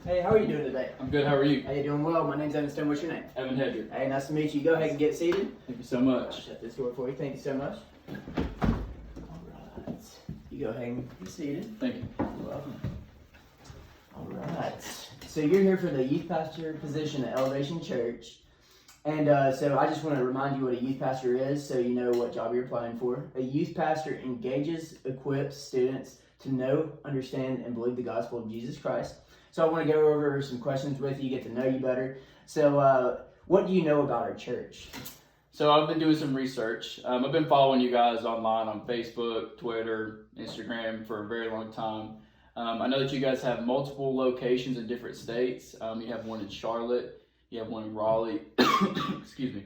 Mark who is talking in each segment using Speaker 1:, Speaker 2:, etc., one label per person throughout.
Speaker 1: Hey, how are you doing today?
Speaker 2: I'm good. How are you?
Speaker 1: Hey, doing well. My name's Evan Stone. What's your name?
Speaker 2: Evan Headrick.
Speaker 1: Hey, nice to meet you. Go ahead and get seated.
Speaker 2: Thank you so
Speaker 1: I'll
Speaker 2: much.
Speaker 1: shut this door for you. Thank you so much. All right. You go ahead and be seated.
Speaker 2: Thank you.
Speaker 1: You're welcome. All right. So you're here for the youth pastor position at Elevation Church. And so I just want to remind you what a youth pastor is so you know what job you're applying for. A youth pastor engages, equips students to know, understand, and believe the gospel of Jesus Christ. So I want to go over some questions with you, get to know you better. So what do you know about our church?
Speaker 2: So I've been doing some research. I've been following you guys online on Facebook, Twitter, Instagram for a very long time. I know that you guys have multiple locations in different states. You have one in Charlotte. You have one in Raleigh. Excuse me.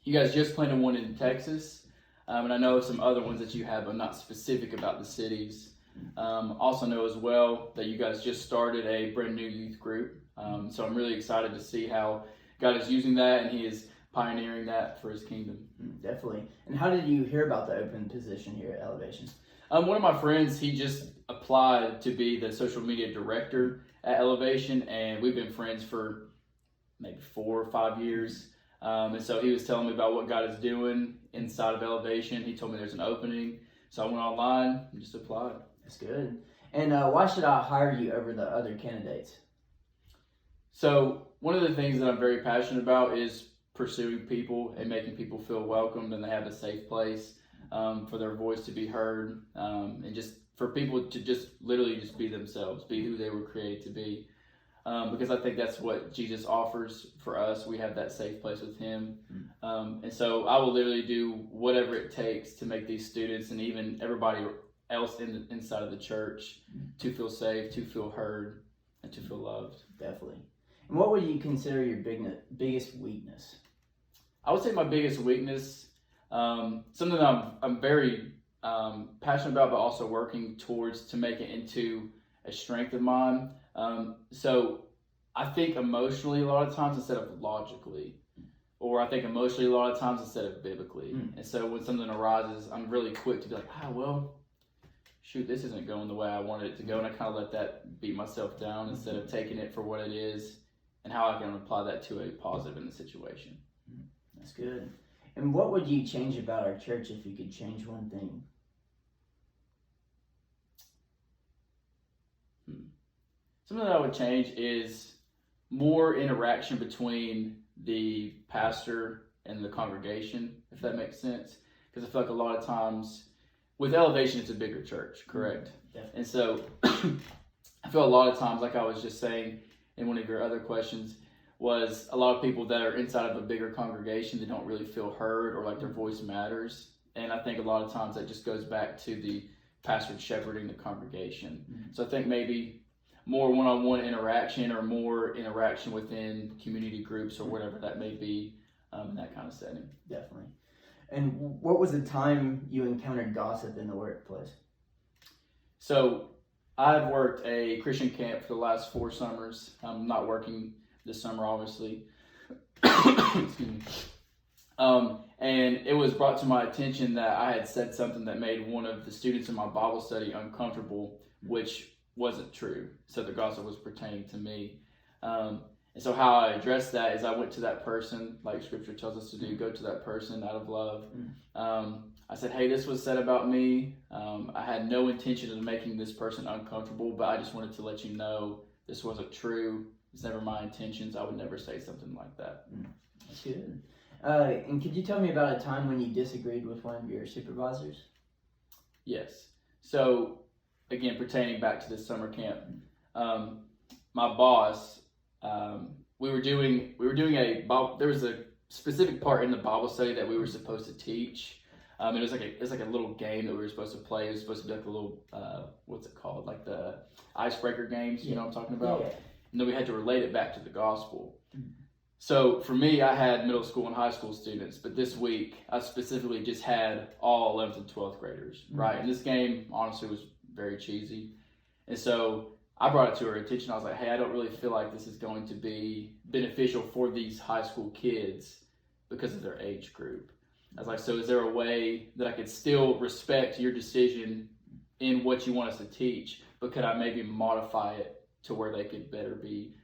Speaker 2: You guys just planted one in Texas. And I know some other ones that you have. I'm not specific about the cities. Also know as well that you guys just started a brand new youth group. So I'm really excited to see how God is using that and He is pioneering that for His kingdom.
Speaker 1: Definitely. And how did you hear about the open position here at Elevation?
Speaker 2: One of my friends, he just applied to be the social media director at Elevation, and we've been friends for maybe 4 or 5 years. And so he was telling me about what God is doing inside of Elevation. He told me there's an opening. So I went online and just applied.
Speaker 1: That's good. And why should I hire you over the other candidates?
Speaker 2: So one of the things that I'm very passionate about is pursuing people and making people feel welcomed and they have a safe place for their voice to be heard, and just for people to just literally just be themselves, be who they were created to be. Because I think that's what Jesus offers for us. We have that safe place with Him. And so I will literally do whatever it takes to make these students and even everybody else inside of the church to feel safe, to feel heard, and to feel loved.
Speaker 1: Definitely. And what would you consider your biggest weakness?
Speaker 2: I would say my biggest weakness, something that I'm very passionate about, but also working towards to make it into a strength of mine. So I think emotionally a lot of times instead of logically, or I think emotionally a lot of times instead of biblically. And so when something arises, I'm really quick to be like, well, shoot, this isn't going the way I wanted it to go. And I kind of let that beat myself down instead of taking it for what it is and how I can apply that to a positive in the situation.
Speaker 1: That's good. And what would you change about our church if you could change one thing?
Speaker 2: Something that I would change is more interaction between the pastor and the congregation, if that makes sense. Because I feel like a lot of times with Elevation, it's a bigger church, correct?
Speaker 1: Definitely.
Speaker 2: And so I feel a lot of times, like I was just saying in one of your other questions, was a lot of people that are inside of a bigger congregation, they don't really feel heard or like their voice matters. And I think a lot of times that just goes back to the pastor shepherding the congregation. So I think maybe more one-on-one interaction or more interaction within community groups or whatever that may be in that kind of setting.
Speaker 1: Definitely. And what was the time you encountered gossip in the workplace?
Speaker 2: So I've worked a Christian camp for the last 4 summers. I'm not working this summer, obviously. Excuse me. And it was brought to my attention that I had said something that made one of the students in my Bible study uncomfortable, which wasn't true. So the gossip was pertaining to me. And so how I addressed that is I went to that person, like Scripture tells us to do, go to that person out of love. I said, hey, this was said about me. I had no intention of making this person uncomfortable, but I just wanted to let you know this wasn't true. It's never my intentions. I would never say something like that.
Speaker 1: That's good. And could you tell me about a time when you disagreed with one of your supervisors?
Speaker 2: Yes. So, again, pertaining back to this summer camp, my boss, we were doing there was a specific part in the Bible study that we were supposed to teach. It was like a little game that we were supposed to play. It was supposed to be like a little, what's it called? Like the icebreaker games, you know what I'm talking about? Yeah. And then we had to relate it back to the gospel. So for me, I had middle school and high school students, but this week I specifically just had all 11th and 12th graders, right? And this game honestly was very cheesy. And so I brought it to her attention. I was like, hey, I don't really feel like this is going to be beneficial for these high school kids because of their age group. I was like, so is there a way that I could still respect your decision in what you want us to teach, but could I maybe modify it to where they could better be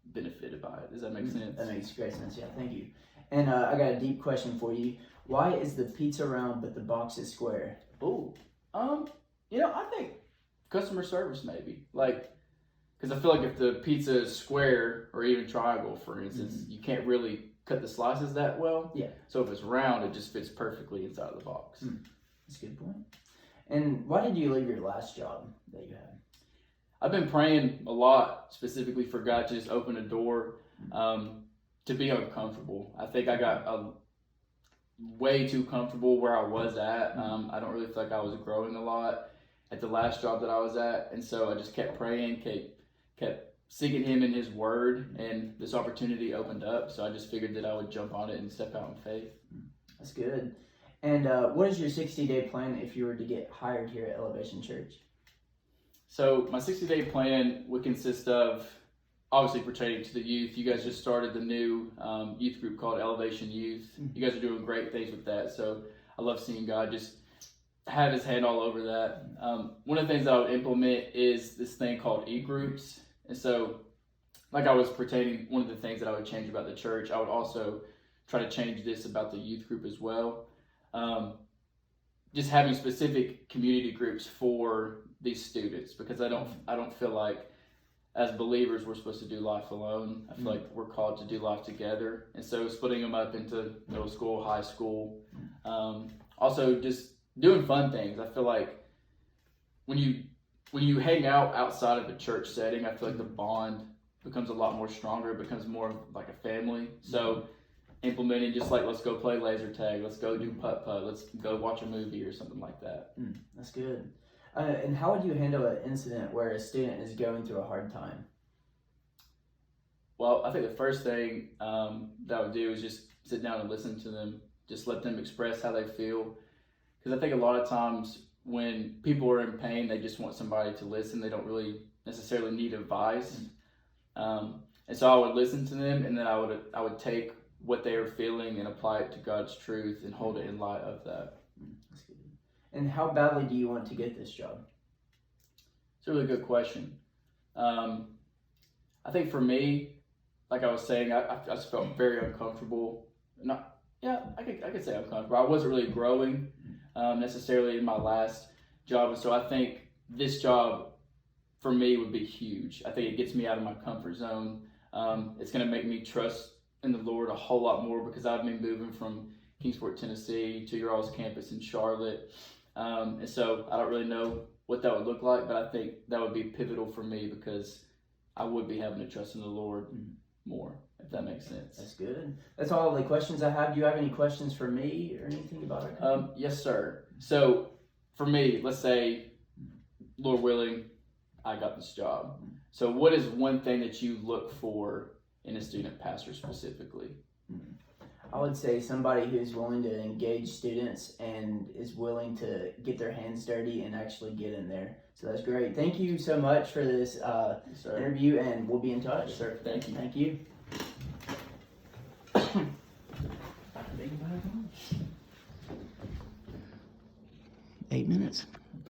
Speaker 2: benefited by it. Does that make sense?
Speaker 1: That makes great sense. Yeah, thank you. And I got a deep question for you. Why is the pizza round but the box is square?
Speaker 2: Oh, I think customer service maybe. Like, because I feel like if the pizza is square or even triangle, for instance, you can't really cut the slices that well.
Speaker 1: Yeah.
Speaker 2: So if it's round, it just fits perfectly inside of the box.
Speaker 1: That's a good point. And why did you leave your last job that you had?
Speaker 2: I've been praying a lot, specifically for God to just open a door, to be uncomfortable. I think I got way too comfortable where I was at. I don't really feel like I was growing a lot at the last job that I was at, and so I just kept praying, kept seeking Him in His Word, and this opportunity opened up. So I just figured that I would jump on it and step out in faith.
Speaker 1: That's good. And what is your 60-day plan if you were to get hired here at Elevation Church?
Speaker 2: So my 60-day plan would consist of, obviously pertaining to the youth. You guys just started the new youth group called Elevation Youth. You guys are doing great things with that. So I love seeing God just have His hand all over that. One of the things that I would implement is this thing called e-groups. And so, like I was pertaining, one of the things that I would change about the church, I would also try to change this about the youth group as well. Just having specific community groups for these students, because I don't feel like as believers we're supposed to do life alone. I feel like we're called to do life together, and so splitting them up into middle school, high school, also just doing fun things. I feel like when you hang out outside of a church setting, I feel like the bond becomes a lot more stronger. It becomes more like a family. So implementing just like, let's go play laser tag, let's go do putt-putt, let's go watch a movie or something like that.
Speaker 1: That's good. And how would you handle an incident where a student is going through a hard time?
Speaker 2: Well, I think the first thing that I would do is just sit down and listen to them, just let them express how they feel. Because I think a lot of times when people are in pain, they just want somebody to listen. They don't really necessarily need advice. And so I would listen to them, and then I would take what they are feeling and apply it to God's truth and hold it in light of that.
Speaker 1: That's good. And how badly do you want to get this job?
Speaker 2: It's a really good question. I think for me, like I was saying, I just felt very uncomfortable. I could say uncomfortable. I wasn't really growing necessarily in my last job, and so I think this job for me would be huge. I think it gets me out of my comfort zone. It's going to make me trust in the Lord a whole lot more, because I've been moving from Kingsport, Tennessee to your all's campus in Charlotte. And so I don't really know what that would look like, but I think that would be pivotal for me, because I would be having to trust in the Lord more, if that makes sense.
Speaker 1: That's good. That's all the questions I have. Do you have any questions for me or anything about it?
Speaker 2: Yes, sir. So for me, let's say, Lord willing, I got this job. So what is one thing that you look for in a student pastor specifically?
Speaker 1: I would say somebody who's willing to engage students and is willing to get their hands dirty and actually get in there. So that's great. Thank you so much for this interview, and we'll be in touch.
Speaker 2: Yes, sir. Thank you.
Speaker 1: Thank you. 8 minutes.